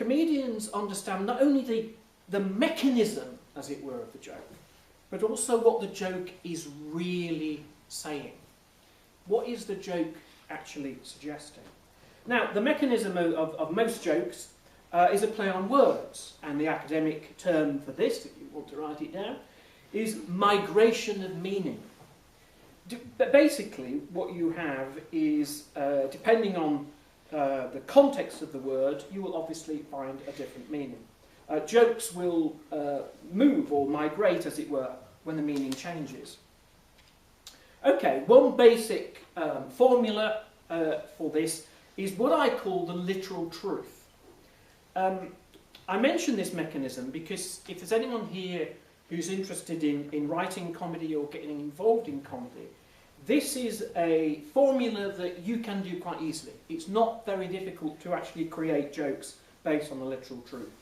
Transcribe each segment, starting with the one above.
comedians understand not only the mechanism, as it were, of the joke, but also what the joke is really saying. What is the joke actually suggesting? Now, the mechanism of most jokes is a play on words, and the academic term for this, if you want to write it down, is migration of meaning. But basically, what you have is, depending on the context of the word, you will obviously find a different meaning. Jokes will move or migrate, as it were, when the meaning changes. Okay, one basic formula for this is what I call the literal truth. I mention this mechanism because if there's anyone here who's interested in writing comedy or getting involved in comedy, this is a formula that you can do quite easily. It's not very difficult to actually create jokes based on the literal truth.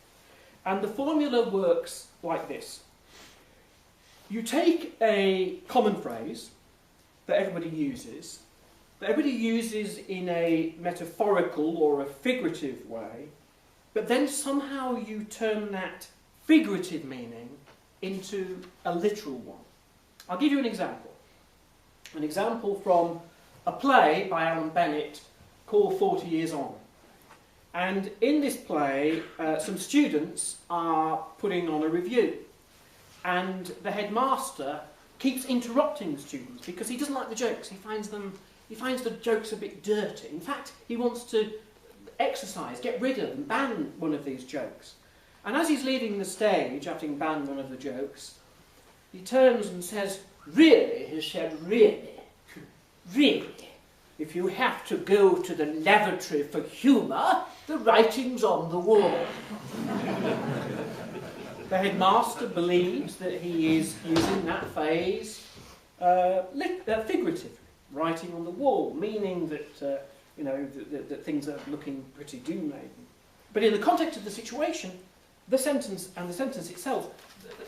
And the formula works like this. You take a common phrase that everybody uses in a metaphorical or a figurative way, but then somehow you turn that figurative meaning into a literal one. I'll give you an example. An example from a play by Alan Bennett called 40 Years On. And in this play, some students are putting on a review. And the headmaster keeps interrupting the students because he doesn't like the jokes. He finds the jokes a bit dirty. In fact, he wants to exercise, get rid of and ban one of these jokes. And as he's leaving the stage, having banned one of the jokes, he turns and says, "Really," he said, "really, if you have to go to the lavatory for humour, the writing's on the wall." The headmaster believes that he is using that phrase figuratively, writing on the wall, meaning that that things are looking pretty doom-laden. But in the context of the situation, the sentence itself,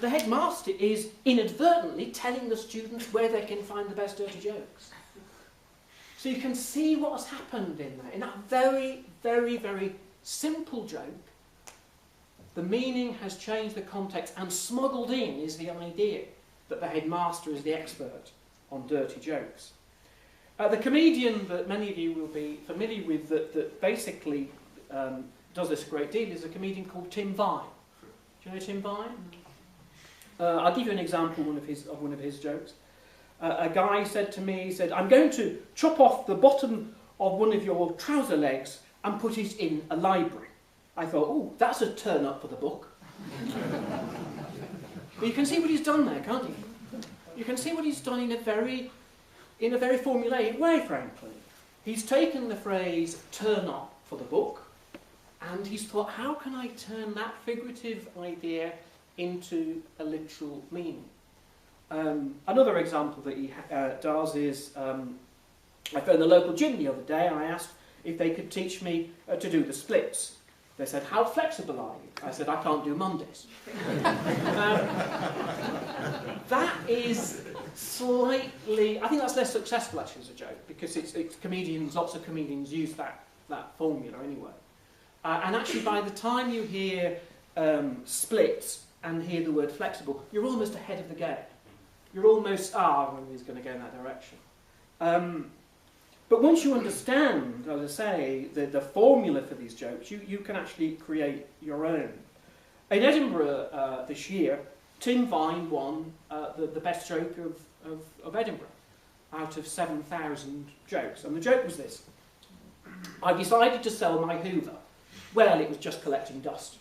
the headmaster is inadvertently telling the students where they can find the best dirty jokes. So you can see what has happened in that very, very, very simple joke. The meaning has changed the context, and smuggled in is the idea that the headmaster is the expert on dirty jokes. The comedian that many of you will be familiar with that basically does this a great deal is a comedian called Tim Vine. Do you know Tim Vine? I'll give you an example of one of his jokes. A guy said to me, he said, "I'm going to chop off the bottom of one of your trouser legs and put it in a library." I thought, "Oh, that's a turn up for the book." But you can see what he's done there, can't you? You can see what he's done in a very formulaic way, frankly. He's taken the phrase "turn up" for the book, and he's thought, how can I turn that figurative idea into a literal meaning? Another example that he does is, I phoned the local gym the other day and I asked if they could teach me to do the splits. They said, "How flexible are you?" I said, "I can't do Mondays." That is slightly, I think that's less successful actually as a joke, because it's comedians, lots of comedians use that formula anyway. And actually by the time you hear splits and hear the word flexible, you're almost ahead of the game. You're almost, he's going to go in that direction. But once you understand, as I say, the formula for these jokes, you can actually create your own. In Edinburgh this year, Tim Vine won the best joke of Edinburgh out of 7,000 jokes. And the joke was this: "I decided to sell my Hoover. Well, it was just collecting dust."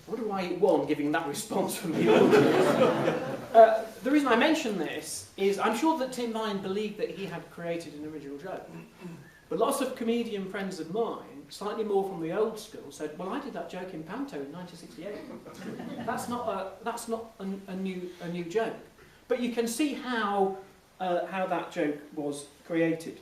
I wonder why it won, giving that response from the audience. The reason I mention this is I'm sure that Tim Vine believed that he had created an original joke. But lots of comedian friends of mine, slightly more from the old school, said, "Well, I did that joke in Panto in 1968. That's not a new joke." But you can see how that joke was created.